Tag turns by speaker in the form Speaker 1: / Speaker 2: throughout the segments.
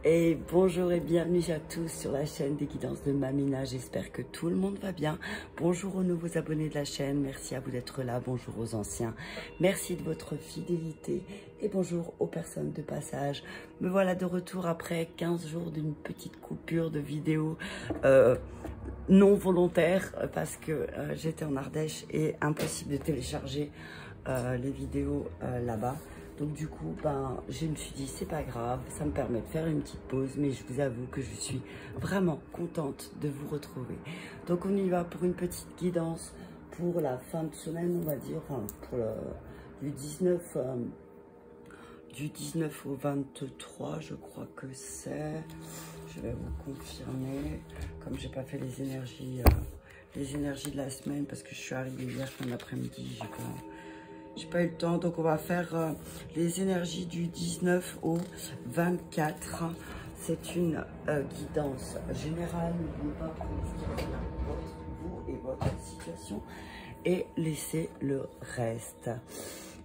Speaker 1: Et bonjour et bienvenue à tous sur la chaîne des guidances de Mamina. J'espère que tout le monde va bien. Bonjour aux nouveaux abonnés de la chaîne. Merci à vous d'être là. Bonjour aux anciens. Merci de votre fidélité. Et bonjour aux personnes de passage. Me voilà de retour après 15 jours d'une petite coupure de vidéos non volontaire parce que j'étais en Ardèche et impossible de télécharger les vidéos là-bas. Donc du coup, je me suis dit, c'est pas grave, ça me permet de faire une petite pause, mais je vous avoue que je suis vraiment contente de vous retrouver. Donc on y va pour une petite guidance pour la fin de semaine, on va dire, enfin, pour du 19 au 23, je crois que c'est. Je vais vous confirmer, comme j'ai pas fait les énergies de la semaine, parce que je suis arrivée hier fin d'après-midi, j'ai pas eu le temps, donc on va faire les énergies du 19 au 24. C'est une guidance générale. N'oubliez pas, prenez ce qui revient pour vous et votre situation et laissez le reste.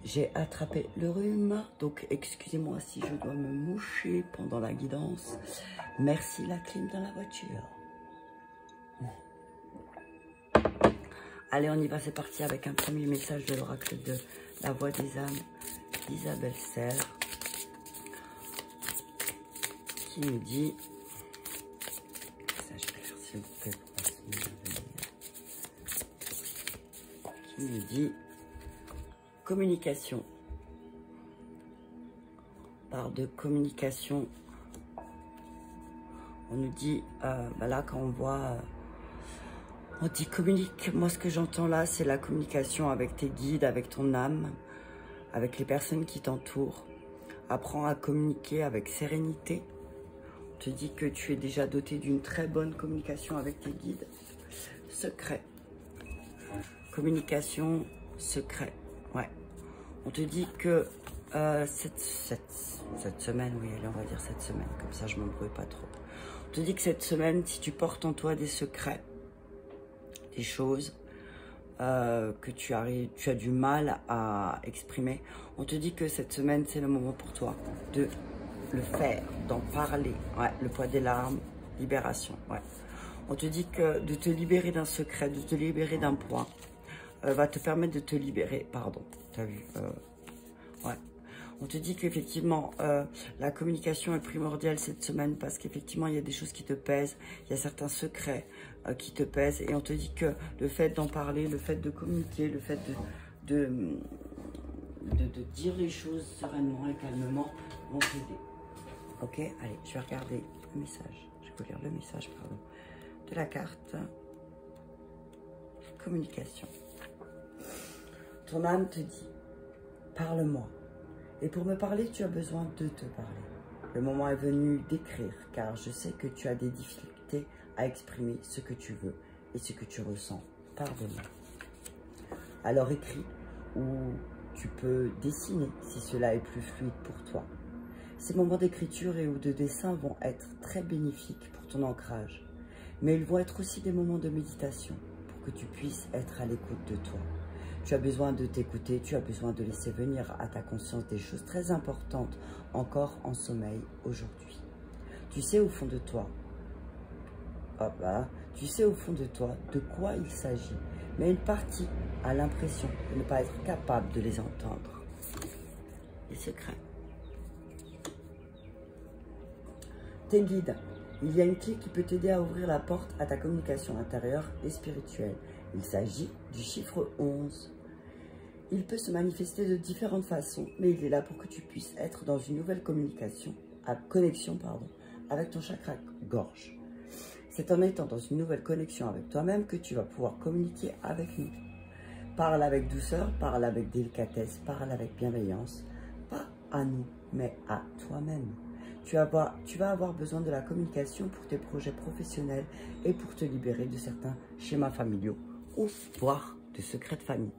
Speaker 1: J'ai attrapé le rhume, donc excusez-moi si je dois me moucher pendant la guidance. Merci la clim dans la voiture. Allez, on y va, c'est parti avec un premier message de l'oracle de la voix des âmes d'Isabelle Serre qui nous dit, message clair s'il vous plaît pour la semaine à venir, qui nous dit communication. On parle de communication. On nous dit, là quand on voit... on dit communique, moi ce que j'entends là, c'est la communication avec tes guides, avec ton âme, avec les personnes qui t'entourent. Apprends à communiquer avec sérénité. On te dit que tu es déjà doté d'une très bonne communication avec tes guides. Secret. Communication, secret. Ouais. On te dit que cette semaine, oui, allez, on va dire cette semaine, comme ça je m'embrouille pas trop. On te dit que cette semaine, si tu portes en toi des secrets, des choses que tu as du mal à exprimer, on te dit que cette semaine, c'est le moment pour toi de le faire, d'en parler. Ouais, le poids des larmes, libération. Ouais. On te dit que de te libérer d'un secret, de te libérer d'un poids, va te permettre de te libérer. Pardon, t'as vu ouais. On te dit qu'effectivement, la communication est primordiale cette semaine parce qu'effectivement, il y a des choses qui te pèsent, il y a certains secrets qui te pèsent et on te dit que le fait d'en parler, le fait de communiquer, le fait de dire les choses sereinement et calmement vont t'aider. Ok, allez, je vais regarder le message. Je vais lire le message, pardon, de la carte communication. Ton âme te dit, parle-moi. Et pour me parler, tu as besoin de te parler. Le moment est venu d'écrire, car je sais que tu as des difficultés à exprimer ce que tu veux et ce que tu ressens. Pardonne-moi. Alors écris, ou tu peux dessiner si cela est plus fluide pour toi. Ces moments d'écriture et ou de dessin vont être très bénéfiques pour ton ancrage. Mais ils vont être aussi des moments de méditation pour que tu puisses être à l'écoute de toi. Tu as besoin de t'écouter, tu as besoin de laisser venir à ta conscience des choses très importantes encore en sommeil aujourd'hui. Tu sais au fond de toi, tu sais au fond de toi de quoi il s'agit, mais une partie a l'impression de ne pas être capable de les entendre. Les secrets. Tes guides. Il y a une clé qui peut t'aider à ouvrir la porte à ta communication intérieure et spirituelle. Il s'agit du chiffre 11. Il peut se manifester de différentes façons, mais il est là pour que tu puisses être dans une nouvelle connexion avec ton chakra gorge. C'est en étant dans une nouvelle connexion avec toi-même que tu vas pouvoir communiquer avec nous. Parle avec douceur, parle avec délicatesse, parle avec bienveillance. Pas à nous, mais à toi-même. Tu vas avoir besoin de la communication pour tes projets professionnels et pour te libérer de certains schémas familiaux ou voire de secrets de famille.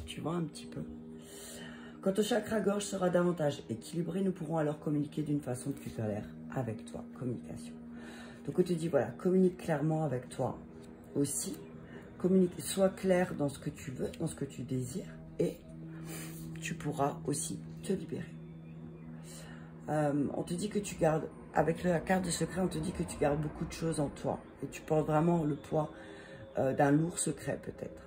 Speaker 1: Tu vois un petit peu. Quand ton chakra gorge sera davantage équilibré, nous pourrons alors communiquer d'une façon plus claire avec toi. Communication. Donc on te dit, voilà, communique clairement avec toi aussi. Sois clair dans ce que tu veux, dans ce que tu désires et tu pourras aussi te libérer. On te dit que tu gardes avec la carte de secret, on te dit que tu gardes beaucoup de choses en toi. Et tu portes vraiment le poids d'un lourd secret peut-être.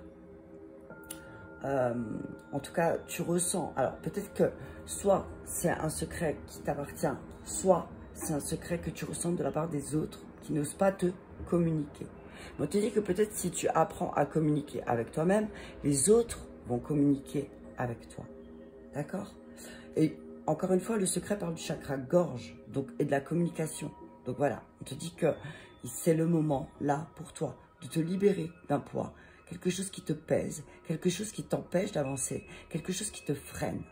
Speaker 1: En tout cas, tu ressens. Alors peut-être que soit c'est un secret qui t'appartient, soit c'est un secret que tu ressens de la part des autres qui n'osent pas te communiquer. Mais on te dit que peut-être si tu apprends à communiquer avec toi-même, les autres vont communiquer avec toi. D'accord? Et encore une fois, le secret parle du chakra gorge donc, et de la communication. Donc voilà, on te dit que c'est le moment là pour toi de te libérer d'un poids, quelque chose qui te pèse, quelque chose qui t'empêche d'avancer, quelque chose qui te freine.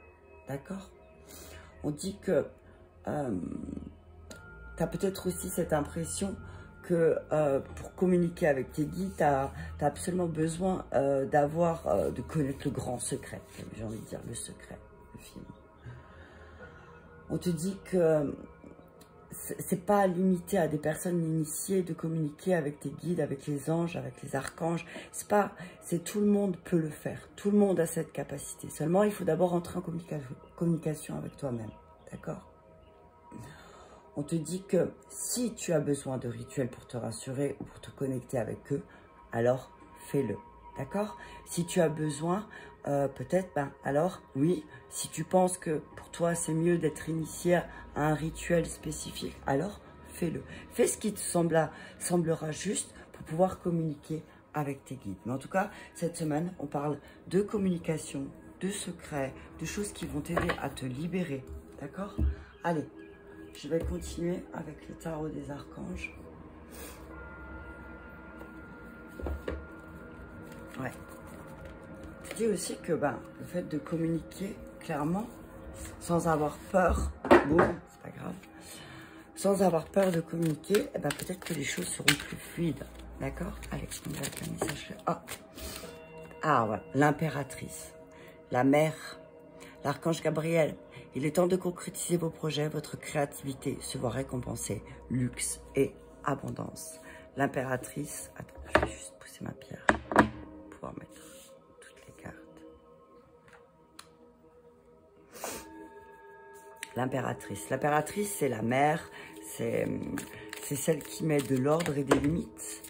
Speaker 1: D'accord? On dit que tu as peut-être aussi cette impression que pour communiquer avec tes guides, tu as absolument besoin de connaître le grand secret. J'ai envie de dire le secret, le film. On te dit que c'est pas limité à des personnes initiées de communiquer avec tes guides, avec les anges, avec les archanges. C'est tout le monde peut le faire. Tout le monde a cette capacité. Seulement, il faut d'abord entrer en communication avec toi-même. D'accord? On te dit que si tu as besoin de rituels pour te rassurer ou pour te connecter avec eux, alors fais-le. D'accord? Si tu as besoin, peut-être, alors oui, si tu penses que pour toi c'est mieux d'être initié à un rituel spécifique, alors fais-le. Fais ce qui te semblera juste pour pouvoir communiquer avec tes guides. Mais en tout cas, cette semaine, on parle de communication, de secrets, de choses qui vont t'aider à te libérer. D'accord? Allez, je vais continuer avec le tarot des archanges. Ouais. Je dis aussi que le fait de communiquer clairement, sans avoir peur, bon, c'est pas grave, sans avoir peur de communiquer, peut-être que les choses seront plus fluides. D'accord? Allez, on va mettre un message. Ah, voilà, l'impératrice, la mère, l'archange Gabriel. Il est temps de concrétiser vos projets, votre créativité se voit récompensée, luxe et abondance. L'impératrice, attends, je vais juste pousser ma pierre pour pouvoir mettre toutes les cartes. L'impératrice, c'est la mère, c'est celle qui met de l'ordre et des limites.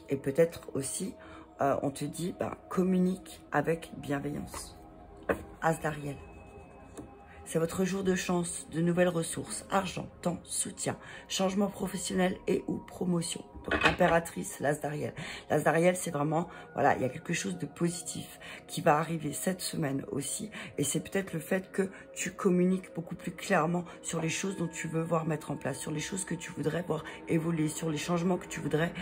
Speaker 1: Et peut-être aussi, on te dit, communique avec bienveillance. As d'Ariel. C'est votre jour de chance, de nouvelles ressources, argent, temps, soutien, changement professionnel et ou promotion. Donc, impératrice, l'As d'Ariel. L'As d'Ariel, c'est vraiment, voilà, il y a quelque chose de positif qui va arriver cette semaine aussi. Et c'est peut-être le fait que tu communiques beaucoup plus clairement sur les choses dont tu veux voir mettre en place, sur les choses que tu voudrais voir évoluer, sur les changements que tu voudrais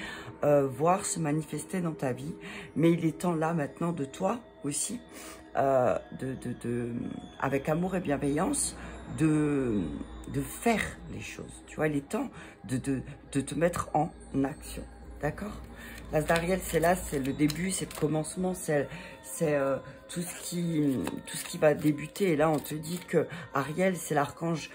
Speaker 1: voir se manifester dans ta vie. Mais il est temps là maintenant de toi aussi, avec amour et bienveillance, de faire les choses. Tu vois, il est temps de te mettre en action. D'accord? L'As d'Ariel, c'est là, c'est le début, c'est le commencement, c'est tout ce qui va débuter. Et là, on te dit que Ariel, c'est l'archange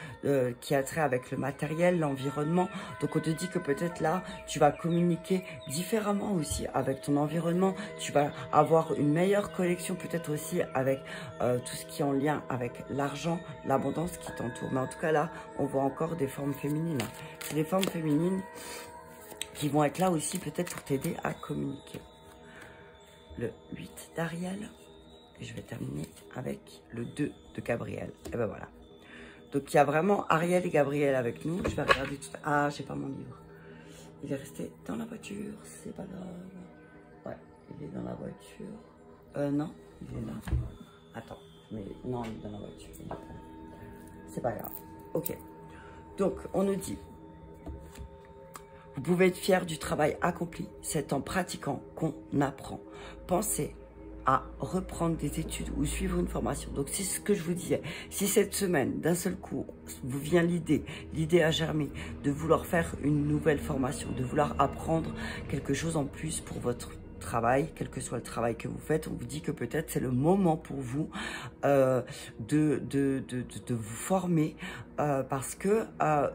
Speaker 1: qui a trait avec le matériel, l'environnement. Donc, on te dit que peut-être là, tu vas communiquer différemment aussi avec ton environnement. Tu vas avoir une meilleure connexion peut-être aussi avec tout ce qui est en lien avec l'argent, l'abondance qui t'entoure. Mais en tout cas, là, on voit encore des formes féminines. C'est des formes féminines qui vont être là aussi peut-être pour t'aider à communiquer. Le 8 d'Ariel. Et je vais terminer avec le 2 de Gabriel. Et ben voilà. Donc il y a vraiment Ariel et Gabriel avec nous. Je vais regarder tout ça. Ah, j'ai pas mon livre. Il est resté dans la voiture. C'est pas grave. Ouais, il est dans la voiture. Non, il est là. Attends. Mais non, il est dans la voiture. C'est pas grave. Ok. Donc, on nous dit... Vous pouvez être fier du travail accompli. C'est en pratiquant qu'on apprend. Pensez à reprendre des études ou suivre une formation. Donc, c'est ce que je vous disais. Si cette semaine, d'un seul coup, vous vient l'idée a germé de vouloir faire une nouvelle formation, de vouloir apprendre quelque chose en plus pour votre travail, quel que soit le travail que vous faites, on vous dit que peut-être c'est le moment pour vous de vous former parce que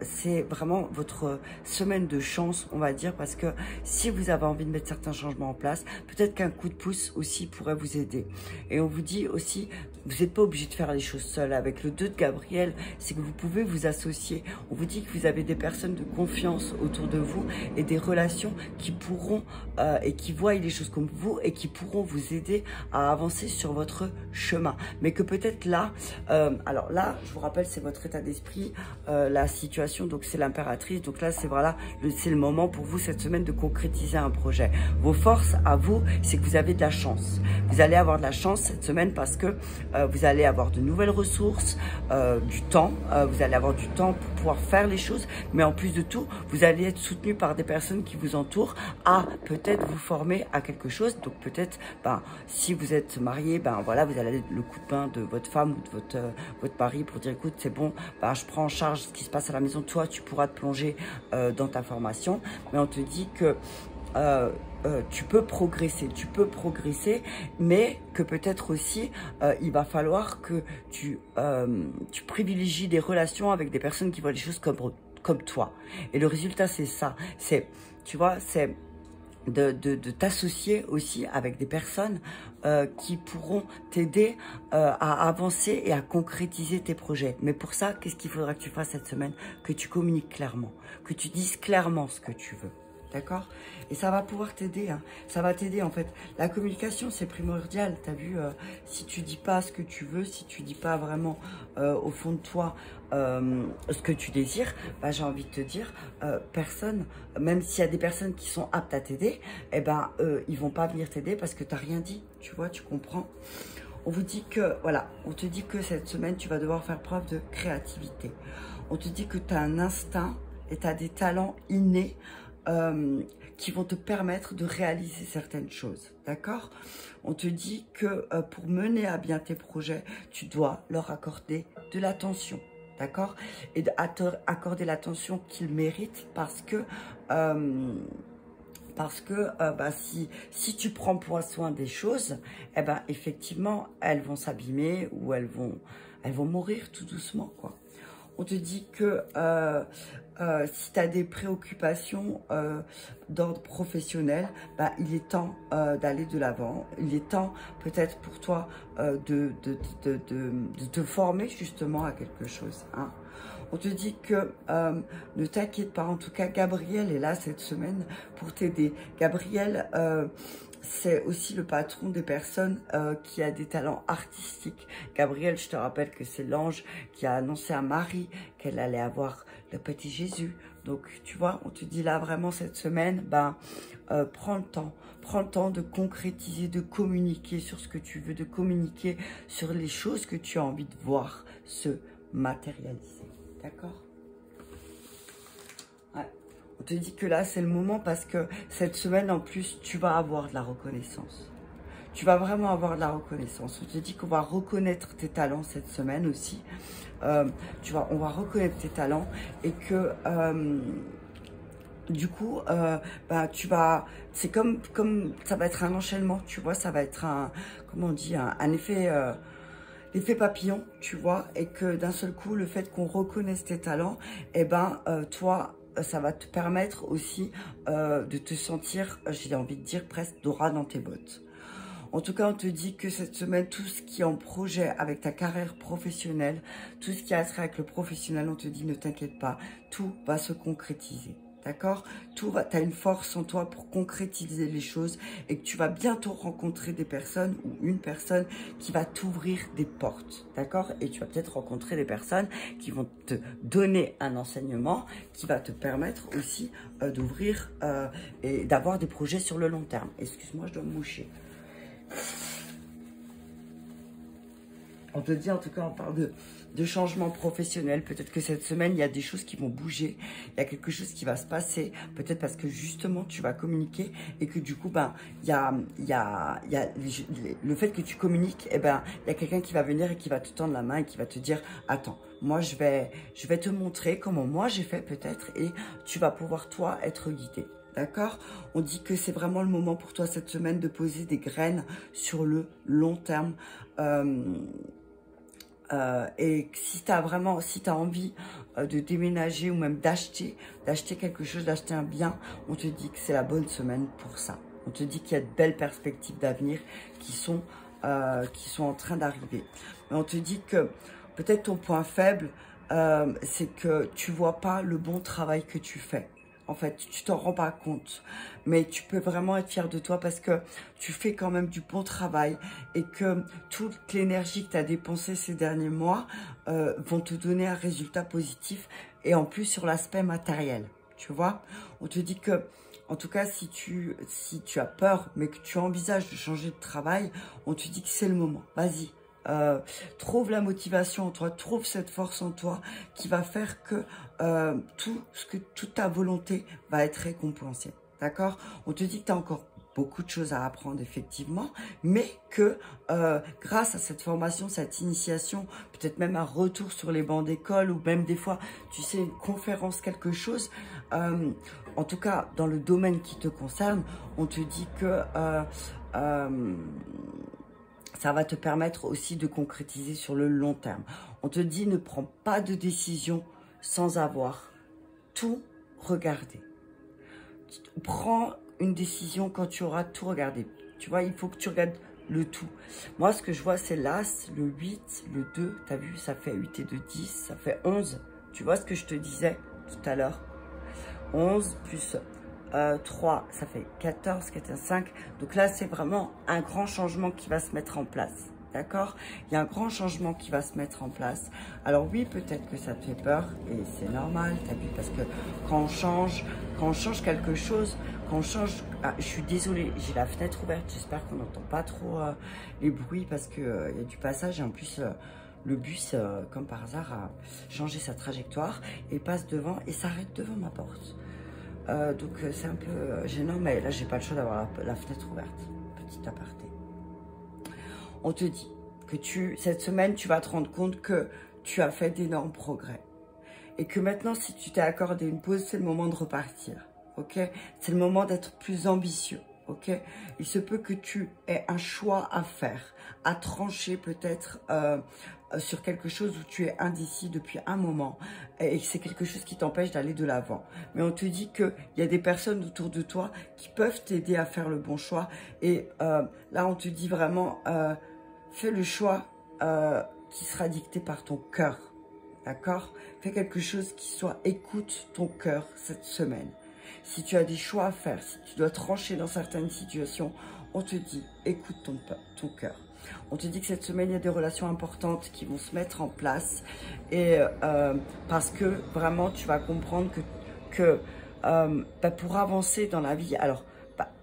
Speaker 1: c'est vraiment votre semaine de chance, on va dire, parce que si vous avez envie de mettre certains changements en place, peut-être qu'un coup de pouce aussi pourrait vous aider. Et on vous dit aussi, vous n'êtes pas obligé de faire les choses seul. Avec le 2 de Gabriel, c'est que vous pouvez vous associer. On vous dit que vous avez des personnes de confiance autour de vous et des relations qui pourront et qui voient les choses comme vous et qui pourront vous aider à avancer sur votre chemin. Mais que peut-être là, alors là, je vous rappelle, c'est votre état d'esprit, la situation, donc c'est l'impératrice. Donc là, c'est voilà, c'est le moment pour vous cette semaine de concrétiser un projet. Vos forces à vous, c'est que vous avez de la chance. Vous allez avoir de la chance cette semaine parce que vous allez avoir de nouvelles ressources, du temps, vous allez avoir du temps pour pouvoir faire les choses, mais en plus de tout, vous allez être soutenu par des personnes qui vous entourent à peut-être vous former à quelque chose. Donc peut-être, si vous êtes marié, voilà, vous allez le coup de main de votre femme ou de votre mari pour dire, écoute, c'est bon, je prends en charge ce qui se passe à la maison, toi, tu pourras te plonger dans ta formation. Mais on te dit que tu peux progresser, mais que peut-être aussi, il va falloir que tu privilégies des relations avec des personnes qui voient les choses comme toi. Et le résultat, c'est ça. C'est, tu vois, c'est de t'associer aussi avec des personnes qui pourront t'aider à avancer et à concrétiser tes projets. Mais pour ça, qu'est-ce qu'il faudra que tu fasses cette semaine? Que tu communiques clairement, que tu dises clairement ce que tu veux. D'accord? Et ça va pouvoir t'aider, hein. Ça va t'aider en fait. La communication, c'est primordial. Tu as vu, si tu dis pas ce que tu veux, si tu dis pas vraiment au fond de toi ce que tu désires, j'ai envie de te dire, personne, même s'il y a des personnes qui sont aptes à t'aider, ils vont pas venir t'aider parce que tu n'as rien dit. Tu vois, tu comprends? On vous dit que, voilà, on te dit que cette semaine, tu vas devoir faire preuve de créativité. On te dit que tu as un instinct et tu as des talents innés qui vont te permettre de réaliser certaines choses, d'accord? On te dit que pour mener à bien tes projets, tu dois leur accorder de l'attention, d'accord? Et accorder l'attention qu'ils méritent parce que si tu prends pour soin des choses, effectivement, elles vont s'abîmer ou elles vont mourir tout doucement, quoi. On te dit que si tu as des préoccupations d'ordre professionnel, il est temps d'aller de l'avant. Il est temps peut-être pour toi de te former justement à quelque chose, hein. On te dit que ne t'inquiète pas, en tout cas Gabriel est là cette semaine pour t'aider. Gabriel, c'est aussi le patron des personnes qui a des talents artistiques. Gabriel, je te rappelle que c'est l'ange qui a annoncé à Marie qu'elle allait avoir le petit Jésus. Donc, tu vois, on te dit là vraiment cette semaine, prends le temps de concrétiser, de communiquer sur ce que tu veux, de communiquer sur les choses que tu as envie de voir se matérialiser. D'accord? Ouais. On te dit que là, c'est le moment parce que cette semaine, en plus, tu vas avoir de la reconnaissance. Tu vas vraiment avoir de la reconnaissance. On te dit qu'on va reconnaître tes talents cette semaine aussi. On va reconnaître tes talents et que du coup, c'est comme ça va être un enchaînement, tu vois, ça va être comment on dit, un effet... l'effet papillon, tu vois, et que d'un seul coup, le fait qu'on reconnaisse tes talents, toi, ça va te permettre aussi de te sentir, j'ai envie de dire, presque droit dans tes bottes. En tout cas, on te dit que cette semaine, tout ce qui est en projet avec ta carrière professionnelle, tout ce qui a trait avec le professionnel, on te dit ne t'inquiète pas, tout va se concrétiser. D'accord? Tu as une force en toi pour concrétiser les choses et que tu vas bientôt rencontrer des personnes ou une personne qui va t'ouvrir des portes. D'accord? Et tu vas peut-être rencontrer des personnes qui vont te donner un enseignement qui va te permettre aussi d'ouvrir et d'avoir des projets sur le long terme. Excuse-moi, je dois me moucher. On te dit, en tout cas, on parle de changement professionnel. Peut-être que cette semaine, il y a des choses qui vont bouger. Il y a quelque chose qui va se passer. Peut-être parce que justement, tu vas communiquer et que du coup, il y a le fait que tu communiques, il y a quelqu'un qui va venir et qui va te tendre la main et qui va te dire, attends, moi, je vais te montrer comment moi j'ai fait peut-être et tu vas pouvoir, toi, être guidé. D'accord? On dit que c'est vraiment le moment pour toi cette semaine de poser des graines sur le long terme. Et si tu as vraiment, si tu as envie de déménager ou même d'acheter quelque chose, d'acheter un bien, on te dit que c'est la bonne semaine pour ça. On te dit qu'il y a de belles perspectives d'avenir qui sont en train d'arriver. Mais on te dit que peut-être ton point faible, c'est que tu vois pas le bon travail que tu fais. En fait, tu t'en rends pas compte. Mais tu peux vraiment être fier de toi parce que tu fais quand même du bon travail et que toute l'énergie que tu as dépensée ces derniers mois vont te donner un résultat positif et en plus sur l'aspect matériel. Tu vois, on te dit que, en tout cas, si tu as peur mais que tu envisages de changer de travail, on te dit que c'est le moment. Vas-y. Trouve la motivation en toi, trouve cette force en toi qui va faire que toute ta volonté va être récompensée. D'accord? On te dit que tu as encore beaucoup de choses à apprendre effectivement, mais que grâce à cette formation, cette initiation, peut-être même un retour sur les bancs d'école ou même des fois, tu sais, une conférence, quelque chose, en tout cas dans le domaine qui te concerne, on te dit que ça va te permettre aussi de concrétiser sur le long terme. On te dit ne prends pas de décision sans avoir tout regardé. Prends une décision quand tu auras tout regardé. Tu vois, il faut que tu regardes le tout. Moi, ce que je vois, c'est l'As, le 8, le 2. Tu as vu, ça fait 8 et 2, 10. Ça fait 11. Tu vois ce que je te disais tout à l'heure? 11 plus 3, ça fait 14, 14, 5. Donc là, c'est vraiment un grand changement qui va se mettre en place. D'accord? Il y a un grand changement qui va se mettre en place. Alors oui, peut-être que ça te fait peur et c'est normal, t'as vu, parce que quand on change quelque chose, quand on change... Ah, je suis désolée, j'ai la fenêtre ouverte, j'espère qu'on n'entend pas trop les bruits parce qu'il y a du passage et en plus... le bus, comme par hasard, a changé sa trajectoire et passe devant et s'arrête devant ma porte. Donc c'est un peu gênant, mais là j'ai pas le choix d'avoir la fenêtre ouverte. Petit aparté. On te dit que cette semaine tu vas te rendre compte que tu as fait d'énormes progrès. Et que maintenant si tu t'es accordé une pause, c'est le moment de repartir. Ok? C'est le moment d'être plus ambitieux. Ok? Il se peut que tu aies un choix à faire, à trancher peut-être sur quelque chose où tu es indécis depuis un moment et que c'est quelque chose qui t'empêche d'aller de l'avant. Mais on te dit qu'il y a des personnes autour de toi qui peuvent t'aider à faire le bon choix. Et là, on te dit vraiment, fais le choix qui sera dicté par ton cœur. D'accord? Fais quelque chose qui soit écoute ton cœur cette semaine. Si tu as des choix à faire, si tu dois trancher dans certaines situations, on te dit, écoute ton cœur. On te dit que cette semaine, il y a des relations importantes qui vont se mettre en place. Et parce que vraiment, tu vas comprendre que pour avancer dans la vie, alors,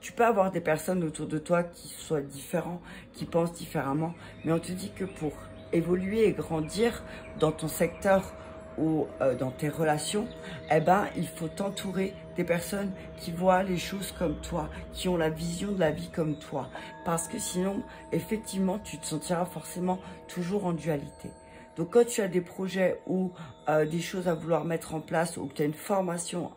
Speaker 1: tu peux avoir des personnes autour de toi qui soient différents, qui pensent différemment. Mais on te dit que pour évoluer et grandir dans ton secteur ou dans tes relations, eh ben, il faut t'entourer des personnes qui voient les choses comme toi, qui ont la vision de la vie comme toi. Parce que sinon, effectivement, tu te sentiras forcément toujours en dualité. Donc, quand tu as des projets ou des choses à vouloir mettre en place ou que tu as une formation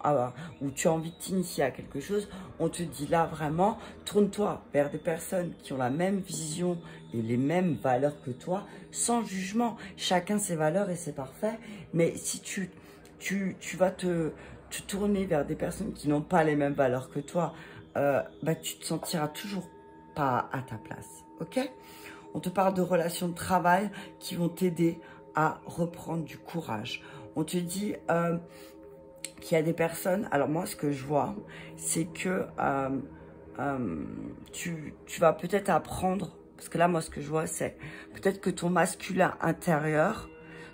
Speaker 1: ou tu as envie de t'initier à quelque chose, on te dit là vraiment, tourne-toi vers des personnes qui ont la même vision et les mêmes valeurs que toi, sans jugement. Chacun ses valeurs et c'est parfait. Mais si tu vas te tourner vers des personnes qui n'ont pas les mêmes valeurs que toi, tu te sentiras toujours pas à ta place. Ok ? On te parle de relations de travail qui vont t'aider à reprendre du courage. On te dit qu'il y a des personnes... Alors moi, ce que je vois, c'est que tu vas peut-être apprendre... Parce que là, moi, ce que je vois, c'est peut-être que ton masculin intérieur...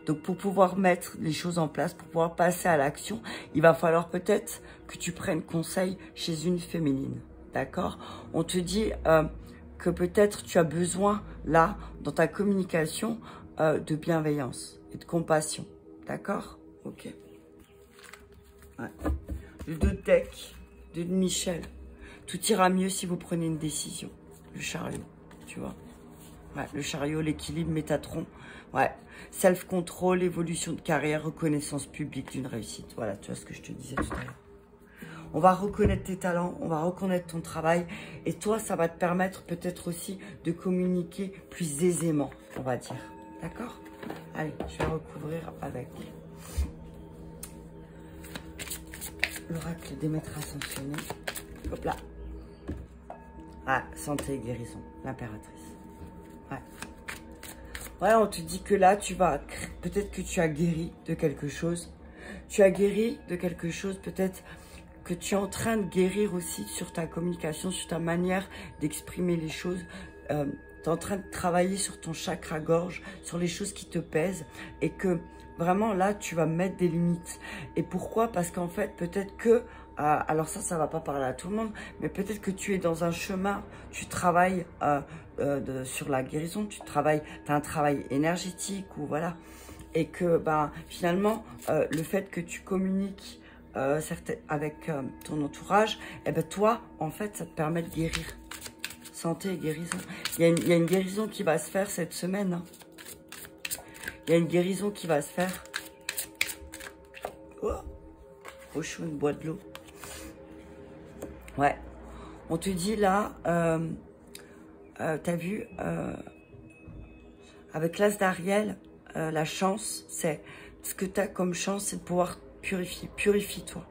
Speaker 1: Donc, pour pouvoir mettre les choses en place, pour pouvoir passer à l'action, il va falloir peut-être que tu prennes conseil chez une féminine. D'accord? On te dit... que peut-être tu as besoin, là, dans ta communication, de bienveillance et de compassion. D'accord? Ok. Ouais. Le 2 de deck, 2 de Michel. Tout ira mieux si vous prenez une décision. Le chariot, tu vois. Ouais, le chariot, l'équilibre, Métatron. Ouais. Self-control, évolution de carrière, reconnaissance publique d'une réussite. Voilà, tu vois ce que je te disais tout à l'heure. On va reconnaître tes talents, on va reconnaître ton travail. Et toi, ça va te permettre peut-être aussi de communiquer plus aisément, on va dire. D'accord? Allez, je vais recouvrir avec l'oracle des maîtres ascensionnés. Hop là. Ah, santé et guérison, l'impératrice. Ouais. Ouais, on te dit que là, tu vas... Peut-être que tu as guéri de quelque chose. Tu as guéri de quelque chose, peut-être que tu es en train de guérir aussi sur ta communication, sur ta manière d'exprimer les choses. Tu es en train de travailler sur ton chakra-gorge, sur les choses qui te pèsent. Et que vraiment, là, tu vas mettre des limites. Et pourquoi? Parce qu'en fait, peut-être que... alors ça va pas parler à tout le monde, mais peut-être que tu es dans un chemin, tu travailles sur la guérison, tu as un travail énergétique ou voilà, et que finalement le fait que tu communiques avec ton entourage, et ben toi en fait ça te permet de guérir. Santé et guérison. Il y a une guérison qui va se faire cette semaine. Hein. Il y a une guérison qui va se faire. Oh chaud, une boîte de l'eau. Ouais, on te dit là, t'as vu, avec l'as d'Ariel, la chance, c'est ce que t'as comme chance, c'est de pouvoir purifier. Purifie-toi.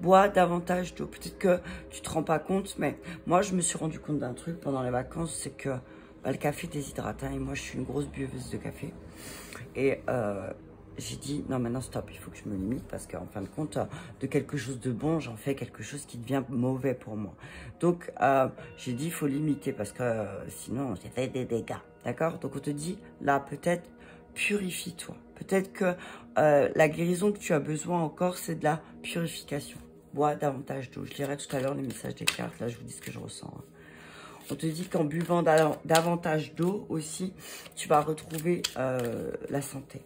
Speaker 1: Bois davantage d'eau. Peut-être que tu te rends pas compte, mais moi, je me suis rendu compte d'un truc pendant les vacances, c'est que le café déshydrate. Et moi, je suis une grosse buveuse de café. Et j'ai dit, non, maintenant, stop, il faut que je me limite parce qu'en fin de compte, de quelque chose de bon, j'en fais quelque chose qui devient mauvais pour moi. Donc, j'ai dit, il faut limiter parce que sinon, j'ai fait des dégâts. D'accord? Donc, on te dit, là, peut-être, purifie-toi. Peut-être que la guérison que tu as besoin encore, c'est de la purification. Bois davantage d'eau. Je lirai tout à l'heure les messages des cartes. Là, je vous dis ce que je ressens. Hein. On te dit qu'en buvant davantage d'eau aussi, tu vas retrouver la santé.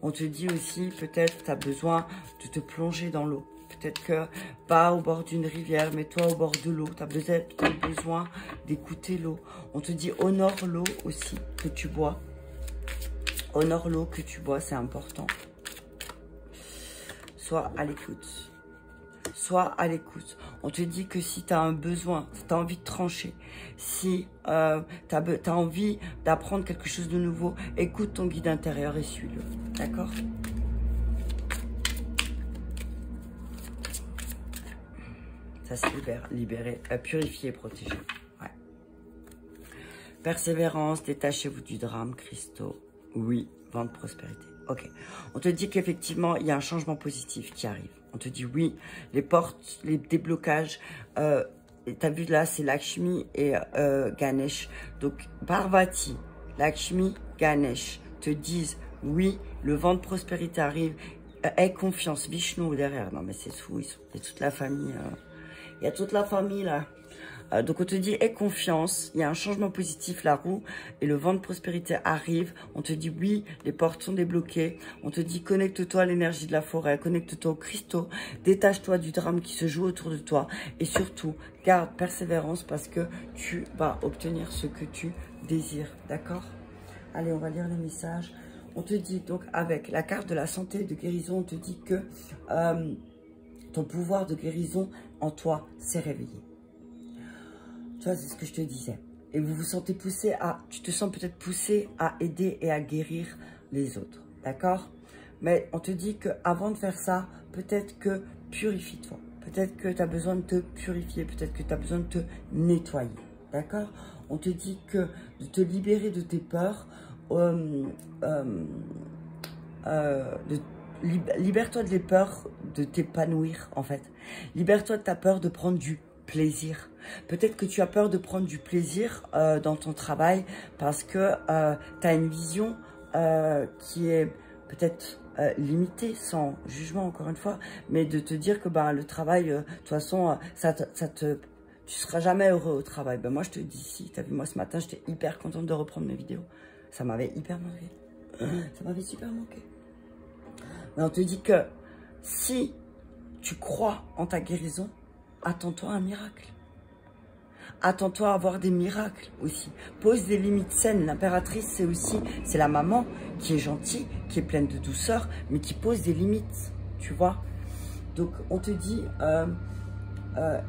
Speaker 1: On te dit aussi, peut-être, tu as besoin de te plonger dans l'eau. Peut-être que pas au bord d'une rivière, mais toi au bord de l'eau. Tu as peut-être besoin d'écouter l'eau. On te dit, honore l'eau aussi que tu bois. Honore l'eau que tu bois, c'est important. Sois à l'écoute. Sois à l'écoute. On te dit que si tu as un besoin, si tu as envie de trancher, si tu as envie d'apprendre quelque chose de nouveau, écoute ton guide intérieur et suis-le. D'accord? Ça se libère, libérer, purifier, protéger. Ouais. Persévérance, détachez-vous du drame, cristaux. Oui, vent de prospérité. Ok. On te dit qu'effectivement, il y a un changement positif qui arrive. On te dit oui, les portes, les déblocages. T'as vu là, c'est Lakshmi et Ganesh. Donc, Parvati, Lakshmi, Ganesh te disent oui, le vent de prospérité arrive. Aie confiance. Vishnu derrière. Non, mais c'est fou. Il y a toute la famille. Il y a toute la famille là. Donc on te dit, aie confiance, il y a un changement positif, la roue, et le vent de prospérité arrive. On te dit, oui, les portes sont débloquées. On te dit, connecte-toi à l'énergie de la forêt, connecte-toi aux cristaux, détache-toi du drame qui se joue autour de toi. Et surtout, garde persévérance parce que tu vas obtenir ce que tu désires. D'accord? Allez, on va lire les messages. On te dit, donc, avec la carte de la santé et de guérison, on te dit que ton pouvoir de guérison en toi s'est réveillé. Tu vois, c'est ce que je te disais. Et vous vous sentez poussé à... Tu te sens peut-être poussé à aider et à guérir les autres. D'accord? Mais on te dit qu'avant de faire ça, peut-être que purifie-toi. Peut-être que tu as besoin de te purifier. Peut-être que tu as besoin de te nettoyer. D'accord? On te dit que de te libérer de tes peurs. Libère-toi des peurs de t'épanouir, en fait. Libère-toi de ta peur de prendre du plaisir. Peut-être que tu as peur de prendre du plaisir dans ton travail parce que tu as une vision qui est peut-être limitée, sans jugement encore une fois, mais de te dire que le travail, de toute façon, tu seras jamais heureux au travail. Moi, je te dis si, tu as vu, moi ce matin, j'étais hyper contente de reprendre mes vidéos. Ça m'avait hyper manqué. Ça m'avait super manqué. Mais on te dit que si tu crois en ta guérison, attends-toi à un miracle. Attends-toi à avoir des miracles aussi. Pose des limites saines. L'impératrice, c'est la maman qui est gentille, qui est pleine de douceur, mais qui pose des limites, tu vois. Donc, on te dit,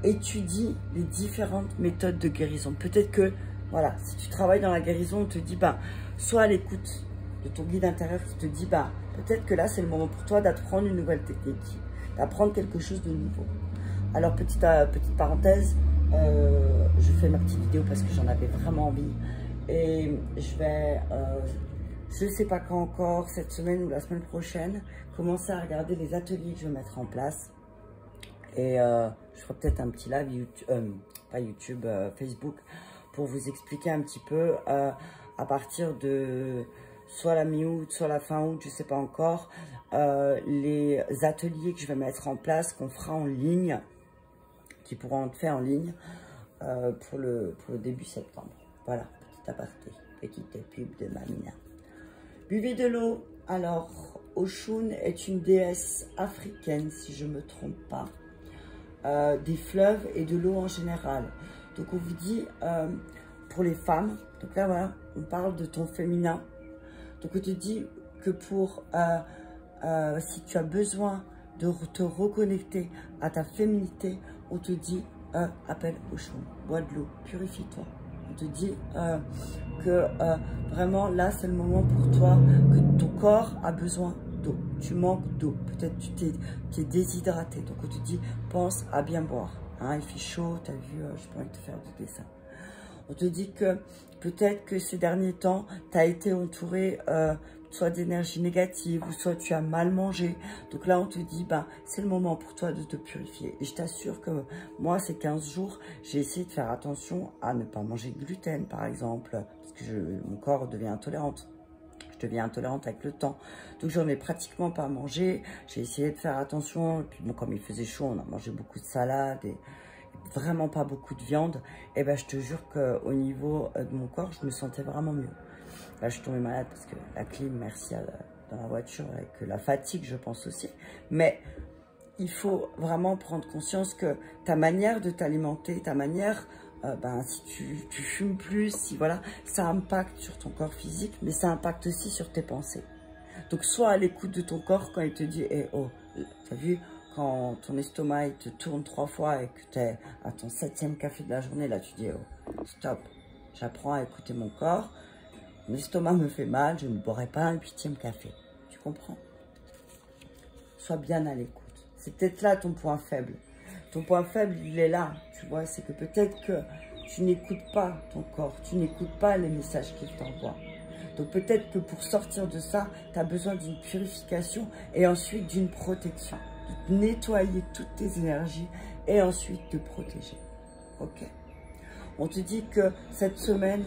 Speaker 1: étudie les différentes méthodes de guérison. Peut-être que, voilà, si tu travailles dans la guérison, on te dit, bah, sois à l'écoute de ton guide intérieur qui te dit, bah, peut-être que là, c'est le moment pour toi d'apprendre une nouvelle technique, d'apprendre quelque chose de nouveau. Alors, petite parenthèse, je fais ma petite vidéo parce que j'en avais vraiment envie. Et je vais, je ne sais pas quand encore, cette semaine ou la semaine prochaine, commencer à regarder les ateliers que je vais mettre en place. Et je ferai peut-être un petit live, YouTube, pas YouTube, Facebook, pour vous expliquer un petit peu à partir de soit la mi-août, soit la fin août, je ne sais pas encore, les ateliers que je vais mettre en place, qu'on fera en ligne, qui pourront être faits en ligne pour le début septembre. Voilà, petit aparté, petite pub de Mamina. Buvez de l'eau. Alors, Oshun est une déesse africaine, si je ne me trompe pas, des fleuves et de l'eau en général. Donc, on vous dit, pour les femmes, donc là, voilà, on parle de ton féminin. Donc, on te dit que pour, si tu as besoin de te reconnecter à ta féminité, on te dit, appelle Oshun, bois de l'eau, purifie-toi. On te dit que vraiment là c'est le moment pour toi, que ton corps a besoin d'eau, tu manques d'eau, peut-être tu es déshydraté, donc on te dit pense à bien boire, hein, il fait chaud, tu as vu, je peux te faire du dessin. On te dit que peut-être que ces derniers temps tu as été entouré soit d'énergie négative ou soit tu as mal mangé. Donc là, on te dit, bah, c'est le moment pour toi de te purifier. Et je t'assure que moi, ces 15 jours, j'ai essayé de faire attention à ne pas manger de gluten, par exemple, parce que mon corps devient intolérante. Je deviens intolérante avec le temps. Donc, j'en ai pratiquement pas mangé. J'ai essayé de faire attention. Et puis, bon, comme il faisait chaud, on a mangé beaucoup de salade et vraiment pas beaucoup de viande. Et ben, je te jure qu'au niveau de mon corps, je me sentais vraiment mieux. Là, je suis tombée malade parce que la clim, merci dans la voiture, avec la fatigue, je pense aussi. Mais il faut vraiment prendre conscience que ta manière de t'alimenter, ta manière, ben, si tu fumes plus, si voilà, ça impacte sur ton corps physique, mais ça impacte aussi sur tes pensées. Donc, sois à l'écoute de ton corps quand il te dit, eh, oh, t'as vu, quand ton estomac il te tourne 3 fois et que tu es à ton 7e café de la journée, là, tu dis, oh, stop, j'apprends à écouter mon corps. Mon estomac me fait mal, je ne boirai pas un 8e café. Tu comprends? Sois bien à l'écoute. C'est peut-être là ton point faible. Ton point faible, il est là. Tu vois, c'est que peut-être que tu n'écoutes pas ton corps. Tu n'écoutes pas les messages qu'il t'envoie. Donc peut-être que pour sortir de ça, tu as besoin d'une purification et ensuite d'une protection. De nettoyer toutes tes énergies et ensuite te protéger. Ok? On te dit que cette semaine,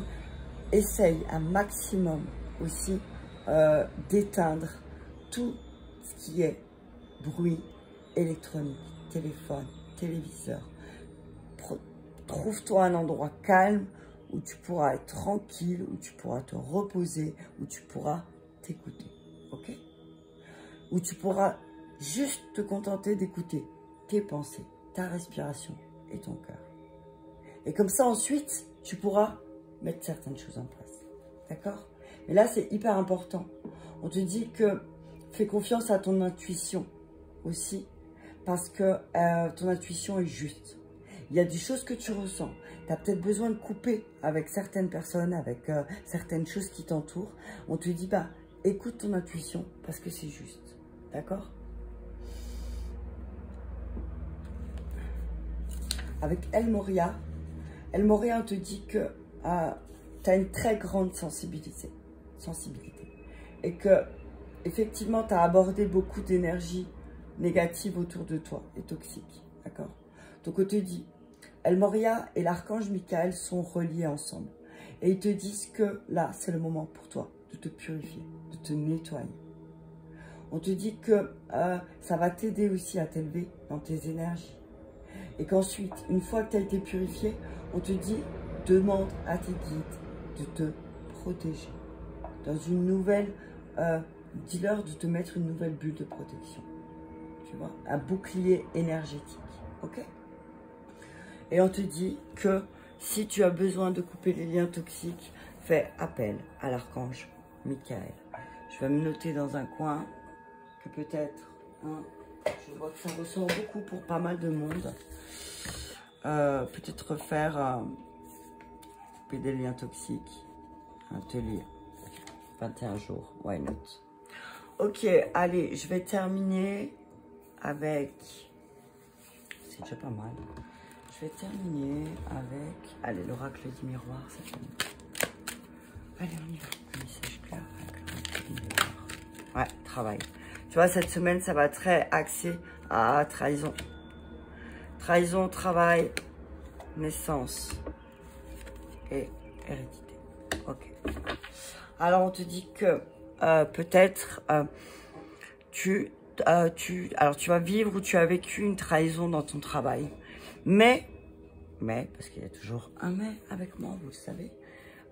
Speaker 1: essaye un maximum aussi d'éteindre tout ce qui est bruit électronique, téléphone, téléviseur. Trouve-toi un endroit calme où tu pourras être tranquille, où tu pourras te reposer, où tu pourras t'écouter, ok? Où tu pourras juste te contenter d'écouter tes pensées, ta respiration et ton cœur. Et comme ça, ensuite, tu pourras mettre certaines choses en place. D'accord? Mais là, c'est hyper important. On te dit que fais confiance à ton intuition aussi, parce que ton intuition est juste. Il y a des choses que tu ressens. Tu as peut-être besoin de couper avec certaines personnes, avec certaines choses qui t'entourent. On te dit, bah, écoute ton intuition, parce que c'est juste. D'accord? Avec El Moria, on te dit que tu as une très grande sensibilité. Et que, effectivement, tu as abordé beaucoup d'énergie négative autour de toi et toxique. D'accord? Donc, on te dit, El Moria et l'archange Michael sont reliés ensemble. Et ils te disent que là, c'est le moment pour toi de te purifier, de te nettoyer. On te dit que ça va t'aider aussi à t'élever dans tes énergies. Et qu'ensuite, une fois que tu as été purifié, on te dit, demande à tes guides de te protéger. Dans une nouvelle, dis-leur de te mettre une nouvelle bulle de protection. Tu vois, un bouclier énergétique. Ok? Et on te dit que si tu as besoin de couper les liens toxiques, fais appel à l'archange Michael. Je vais me noter dans un coin que peut-être, hein, Je vois que ça ressort beaucoup pour pas mal de monde. Peut-être refaire des liens toxiques. Un atelier. 21 jours. Why not? Ok, allez, je vais terminer avec... C'est déjà pas mal. Je vais terminer avec... Allez, l'oracle du miroir, ça fait... Allez, on y va. Un message clair avec l'oracle du miroir. Ouais, travail. Tu vois, cette semaine, ça va être très axé à trahison. Trahison, travail, naissance et hérédité. Ok. Alors, on te dit que peut-être tu vas vivre ou tu as vécu une trahison dans ton travail. Mais, parce qu'il y a toujours un mais avec moi, vous le savez,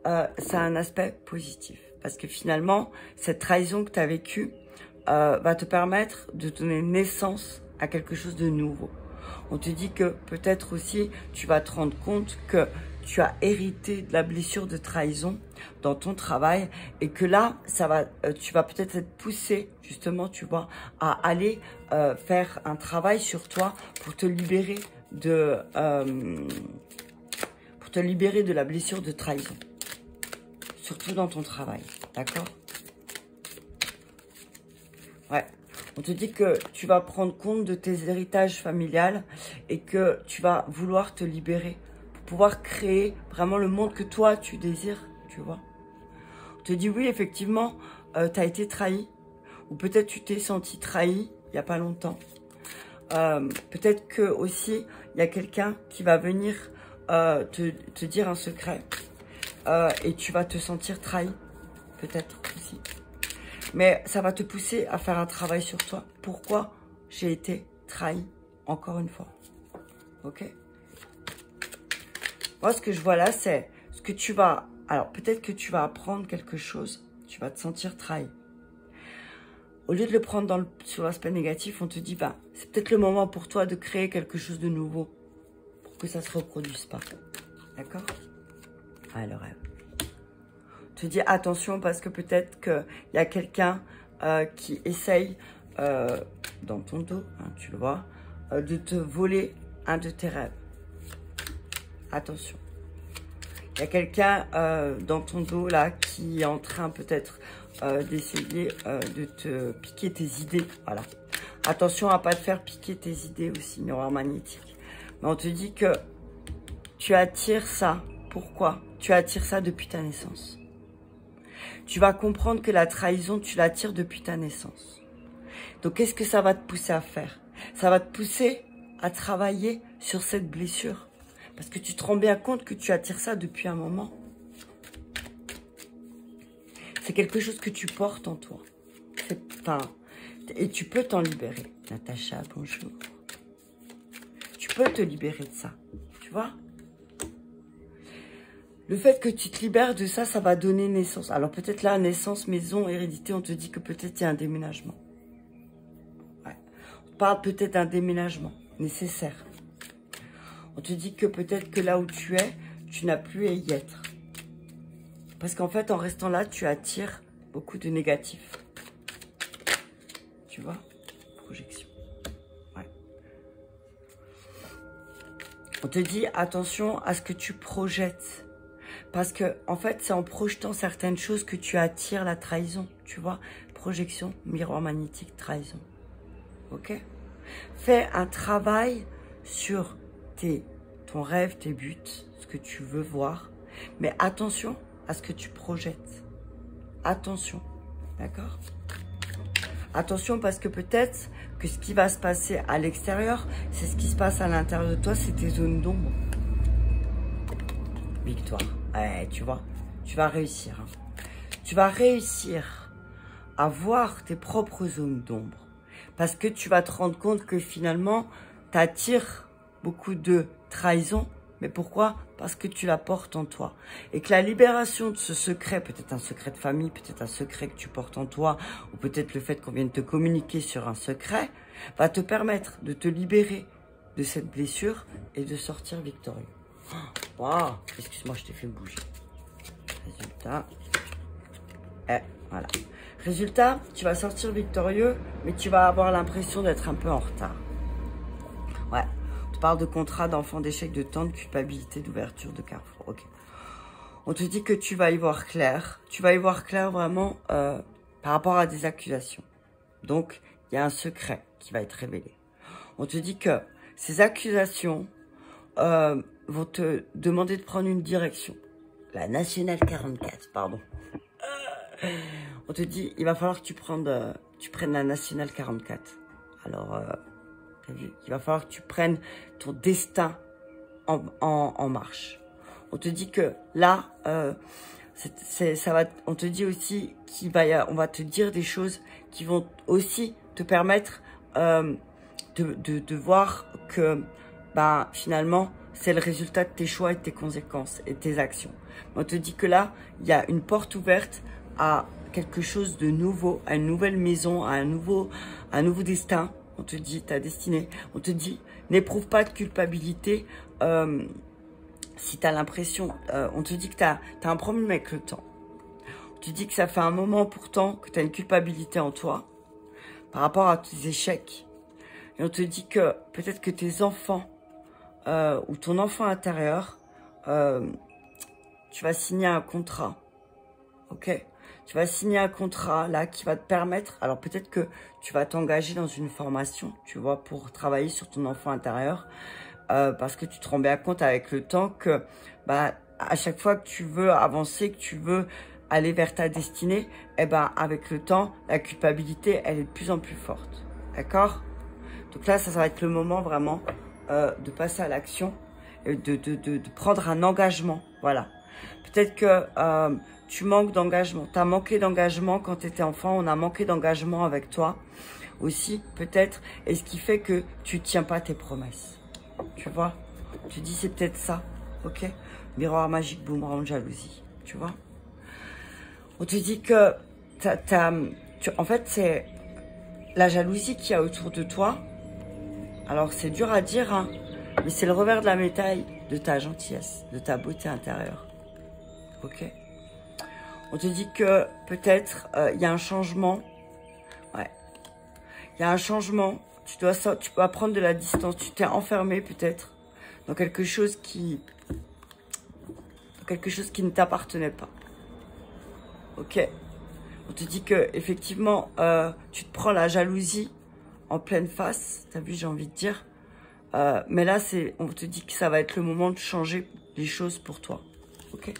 Speaker 1: ça a un aspect positif. Parce que finalement, cette trahison que tu as vécue va te permettre de donner naissance à quelque chose de nouveau. On te dit que peut-être aussi, tu vas te rendre compte que tu as hérité de la blessure de trahison dans ton travail et que là, tu vas peut-être être poussé, justement, tu vois, à aller faire un travail sur toi pour te libérer de la blessure de trahison. Surtout dans ton travail, d'accord? Ouais. On te dit que tu vas prendre compte de tes héritages familiales et que tu vas vouloir te libérer pour pouvoir créer vraiment le monde que toi, tu désires, tu vois. On te dit oui, effectivement, tu as été trahi ou peut-être tu t'es senti trahi il n'y a pas longtemps. Peut-être que aussi, il y a quelqu'un qui va venir te dire un secret et tu vas te sentir trahi, peut-être aussi. Mais ça va te pousser à faire un travail sur toi. Pourquoi j'ai été trahi encore une fois? Ok? Moi, ce que je vois là, c'est ce que tu vas... Alors, peut-être que tu vas apprendre quelque chose. Tu vas te sentir trahi. Au lieu de le prendre sur l'aspect négatif, on te dit, bah, c'est peut-être le moment pour toi de créer quelque chose de nouveau. Pour que ça ne se reproduise pas. D'accord? Ah, le rêve. Te dis attention parce que peut-être qu'il y a quelqu'un qui essaye dans ton dos, hein, tu le vois, de te voler un de tes rêves. Attention. Il y a quelqu'un dans ton dos là qui est en train peut-être d'essayer de te piquer tes idées. Voilà. Attention à pas te faire piquer tes idées aussi, miroir magnétique. Mais on te dit que tu attires ça. Pourquoi? Tu attires ça depuis ta naissance. Tu vas comprendre que la trahison, tu l'attires depuis ta naissance. Donc, qu'est-ce que ça va te pousser à faire? Ça va te pousser à travailler sur cette blessure. Parce que tu te rends bien compte que tu attires ça depuis un moment. C'est quelque chose que tu portes en toi. Et tu peux t'en libérer. Natacha, bonjour. Tu peux te libérer de ça. Tu vois? Le fait que tu te libères de ça, ça va donner naissance. Alors peut-être là, naissance, maison, hérédité, on te dit que peut-être il y a un déménagement. Ouais. On parle peut-être d'un déménagement nécessaire. On te dit que peut-être que là où tu es, tu n'as plus à y être. Parce qu'en fait, en restant là, tu attires beaucoup de négatifs. Tu vois? Projection. Ouais. On te dit attention à ce que tu projettes. Parce que, en fait, c'est en projetant certaines choses que tu attires la trahison, tu vois. Projection, miroir magnétique, trahison. Ok? Fais un travail sur ton rêve, tes buts, ce que tu veux voir. Mais attention à ce que tu projettes. Attention, d'accord? Attention parce que peut-être que ce qui va se passer à l'extérieur, c'est ce qui se passe à l'intérieur de toi, c'est tes zones d'ombre. Victoire. Ouais, tu vois, tu vas réussir. Hein. Tu vas réussir à voir tes propres zones d'ombre. Parce que tu vas te rendre compte que finalement, tu attires beaucoup de trahison. Mais pourquoi? Parce que tu la portes en toi. Et que la libération de ce secret, peut-être un secret de famille, peut-être un secret que tu portes en toi, ou peut-être le fait qu'on vienne te communiquer sur un secret, va te permettre de te libérer de cette blessure et de sortir victorieux. Waouh, excuse-moi, je t'ai fait bouger. Résultat. Voilà. Résultat, tu vas sortir victorieux, mais tu vas avoir l'impression d'être un peu en retard. Ouais, on te parle de contrat, d'enfant, d'échec, de temps, de culpabilité, d'ouverture, de carrefour. Ok. On te dit que tu vas y voir clair. Tu vas y voir clair vraiment par rapport à des accusations. Donc, il y a un secret qui va être révélé. On te dit que ces accusations vont te demander de prendre une direction. La Nationale 44, pardon. On te dit, il va falloir que tu prennes la Nationale 44. Alors, t'as vu, il va falloir que tu prennes ton destin en marche. On te dit que là, on te dit aussi on va te dire des choses qui vont aussi te permettre de voir que finalement, c'est le résultat de tes choix et de tes conséquences et de tes actions. On te dit que là, il y a une porte ouverte à quelque chose de nouveau, à une nouvelle maison, à un nouveau destin. On te dit ta destinée. On te dit, n'éprouve pas de culpabilité si tu as l'impression... on te dit que tu as un problème avec le temps. On te dit que ça fait un moment pourtant que tu as une culpabilité en toi par rapport à tes échecs. Et on te dit que peut-être que tes enfants ou ton enfant intérieur, tu vas signer un contrat. Ok ? Tu vas signer un contrat là qui va te permettre... Alors peut-être que tu vas t'engager dans une formation, tu vois, pour travailler sur ton enfant intérieur. Parce que tu te rends bien compte avec le temps que à chaque fois que tu veux avancer, que tu veux aller vers ta destinée, avec le temps, la culpabilité, elle est de plus en plus forte. D'accord ? Donc là, ça va être le moment vraiment de passer à l'action, de prendre un engagement. Voilà. Peut-être que tu manques d'engagement. Tu as manqué d'engagement quand tu étais enfant. On a manqué d'engagement avec toi aussi, peut-être. Et ce qui fait que tu ne tiens pas tes promesses. Tu vois? Tu dis c'est peut-être ça. Ok? Miroir magique, boomerang, jalousie. Tu vois? On te dit que en fait, c'est la jalousie qu'il y a autour de toi. Alors, c'est dur à dire, hein, mais c'est le revers de la médaille de ta gentillesse, de ta beauté intérieure. Ok? On te dit que peut-être il y a un changement. Ouais. Il y a un changement. Tu dois prendre de la distance. Tu t'es enfermé peut-être dans quelque chose qui ne t'appartenait pas. Ok? On te dit que effectivement, tu te prends la jalousie en pleine face. T'as vu, j'ai envie de dire. Mais là, on te dit que ça va être le moment de changer les choses pour toi. Ok?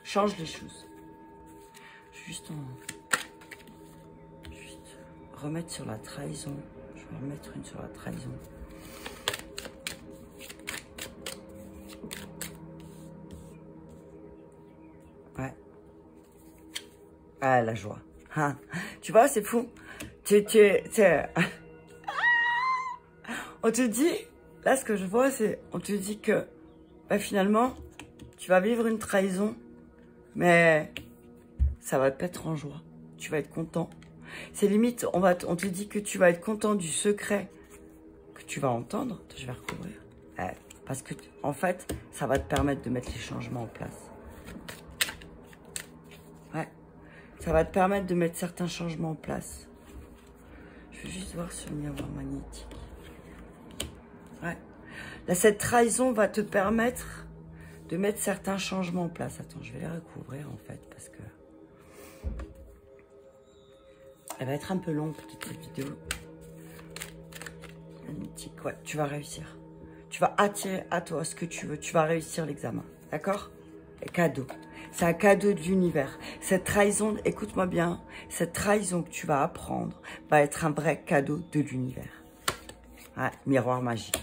Speaker 1: Change les choses. Juste remettre sur la trahison. Je vais remettre une sur la trahison. Ouais. Ah, la joie. Hein. Tu vois, c'est fou. On te dit, là, ce que je vois, c'est, on te dit que, finalement, tu vas vivre une trahison, mais ça va te mettre en joie. Tu vas être content. C'est limite, on te dit que tu vas être content du secret que tu vas entendre. Attends, je vais recouvrir. Parce que, en fait, ça va te permettre de mettre les changements en place. Ouais. Ça va te permettre de mettre certains changements en place. Je vais juste voir sur le miroir magnétique. Ouais. Là, cette trahison va te permettre de mettre certains changements en place. Attends, je vais les recouvrir, en fait, parce que... Elle va être un peu longue, petite cette vidéo. Magnétique, ouais, tu vas réussir. Tu vas attirer à toi ce que tu veux. Tu vas réussir l'examen, d'accord? Et cadeau. C'est un cadeau de l'univers. Cette trahison, écoute-moi bien, cette trahison que tu vas apprendre va être un vrai cadeau de l'univers. Ouais, miroir magique.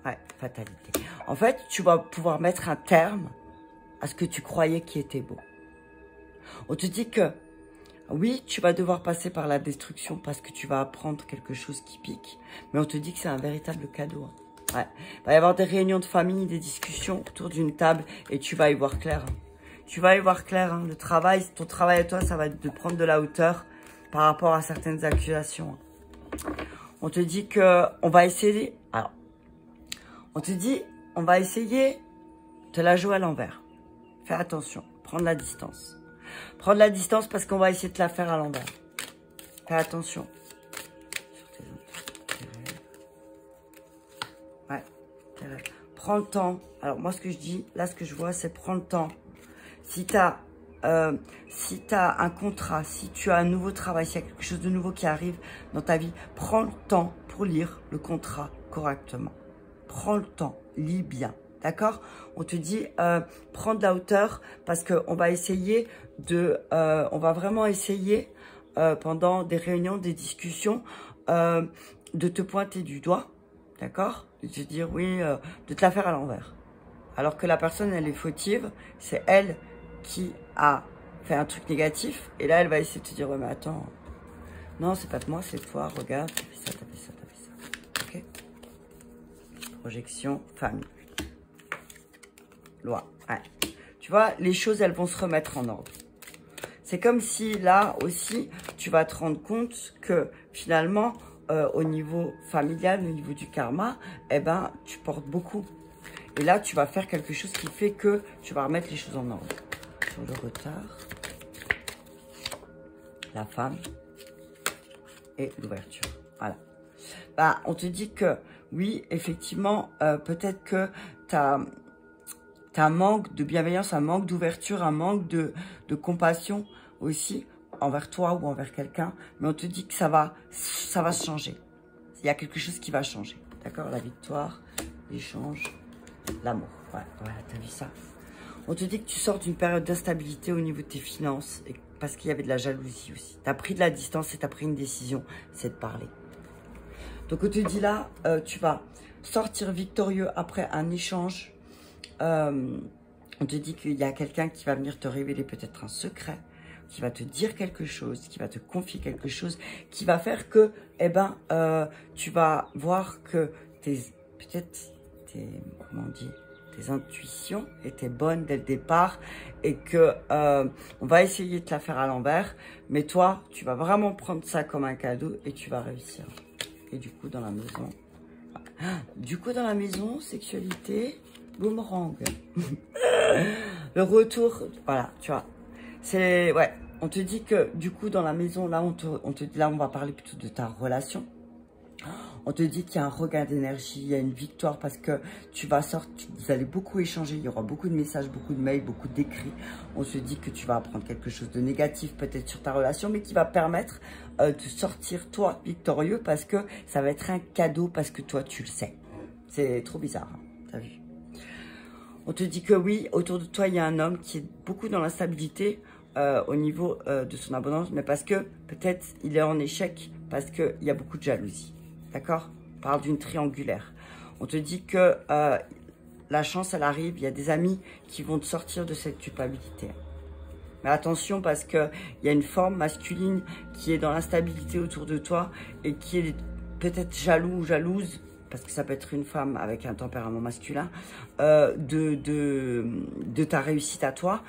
Speaker 1: Ouais, fatalité. En fait, tu vas pouvoir mettre un terme à ce que tu croyais qui était beau. On te dit que, oui, tu vas devoir passer par la destruction parce que tu vas apprendre quelque chose qui pique. Mais on te dit que c'est un véritable cadeau. Hein. Ouais. Il va y avoir des réunions de famille, des discussions autour d'une table et tu vas y voir clair. Hein. Tu vas y voir clair. Hein. Ton travail à toi, ça va être de prendre de la hauteur par rapport à certaines accusations. Hein. On te dit que on va essayer... Alors, on te dit, on va essayer de la jouer à l'envers. Fais attention, prendre la distance. Prends de la distance parce qu'on va essayer de te la faire à l'envers. Fais attention. Ouais, prends le temps. Alors moi ce que je dis, là ce que je vois c'est prends le temps. Si tu as un contrat, si tu as un nouveau travail, s'il y a quelque chose de nouveau qui arrive dans ta vie, prends le temps pour lire le contrat correctement. Prends le temps, lis bien, d'accord? On te dit, prends de la hauteur parce qu'on va essayer on va vraiment essayer pendant des réunions, des discussions, de te pointer du doigt, d'accord? De te dire, oui, de te la faire à l'envers. Alors que la personne, elle est fautive, c'est elle qui a fait un truc négatif. Et là, elle va essayer de te dire, ouais, mais attends, non, c'est pas de moi, c'est de toi, regarde, t'as fait ça, t'as fait ça, t'as fait ça. Ok? Projection, famille. Loi, ouais. Tu vois, les choses, elles vont se remettre en ordre. C'est comme si, là aussi, tu vas te rendre compte que, finalement, au niveau familial, au niveau du karma, eh ben, tu portes beaucoup. Et là, tu vas faire quelque chose qui fait que tu vas remettre les choses en ordre. Sur le retard, la femme et l'ouverture. Voilà. Bah, on te dit que, oui, effectivement, peut-être que tu as un manque de bienveillance, un manque d'ouverture, un manque de compassion aussi envers toi ou envers quelqu'un. Mais on te dit que ça va se changer. Il y a quelque chose qui va changer. D'accord? La victoire, l'échange, l'amour. Ouais, voilà, t'as vu ça? On te dit que tu sors d'une période d'instabilité au niveau de tes finances parce qu'il y avait de la jalousie aussi. Tu as pris de la distance et tu as pris une décision, c'est de parler. Donc on te dit là, tu vas sortir victorieux après un échange. On te dit qu'il y a quelqu'un qui va venir te révéler peut-être un secret, qui va te dire quelque chose, qui va te confier quelque chose, qui va faire que, eh ben, tu vas voir que comment on dit, tes intuitions étaient bonnes dès le départ et que on va essayer de te la faire à l'envers, mais toi, tu vas vraiment prendre ça comme un cadeau et tu vas réussir. Et du coup, dans la maison, sexualité, boomerang. Le retour, voilà, tu vois. C'est, ouais, on te dit que du coup, dans la maison, là, là, on va parler plutôt de ta relation. On te dit qu'il y a un regain d'énergie, il y a une victoire parce que tu vas sortir, vous allez beaucoup échanger, il y aura beaucoup de messages, beaucoup de mails, beaucoup d'écrits. On se dit que tu vas apprendre quelque chose de négatif peut-être sur ta relation, mais qui va permettre de sortir toi victorieux parce que ça va être un cadeau parce que toi tu le sais. C'est trop bizarre, hein, t'as vu? On te dit que oui, autour de toi il y a un homme qui est beaucoup dans l'instabilité au niveau de son abondance, mais parce que peut-être il est en échec parce qu'il y a beaucoup de jalousie. D'accord? On parle d'une triangulaire. On te dit que la chance, elle arrive. Il y a des amis qui vont te sortir de cette culpabilité. Mais attention parce qu'il y a une forme masculine qui est dans l'instabilité autour de toi et qui est peut-être jaloux ou jalouse, parce que ça peut être une femme avec un tempérament masculin, de ta réussite à toi.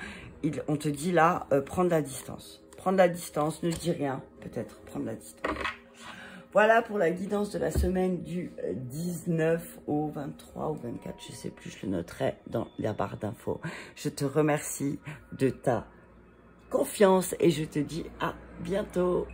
Speaker 1: On te dit là, prends de la distance. Prends de la distance, ne dis rien, peut-être, prends de la distance. Voilà pour la guidance de la semaine du 19 au 23 ou 24, je ne sais plus, je le noterai dans la barre d'infos. Je te remercie de ta confiance et je te dis à bientôt.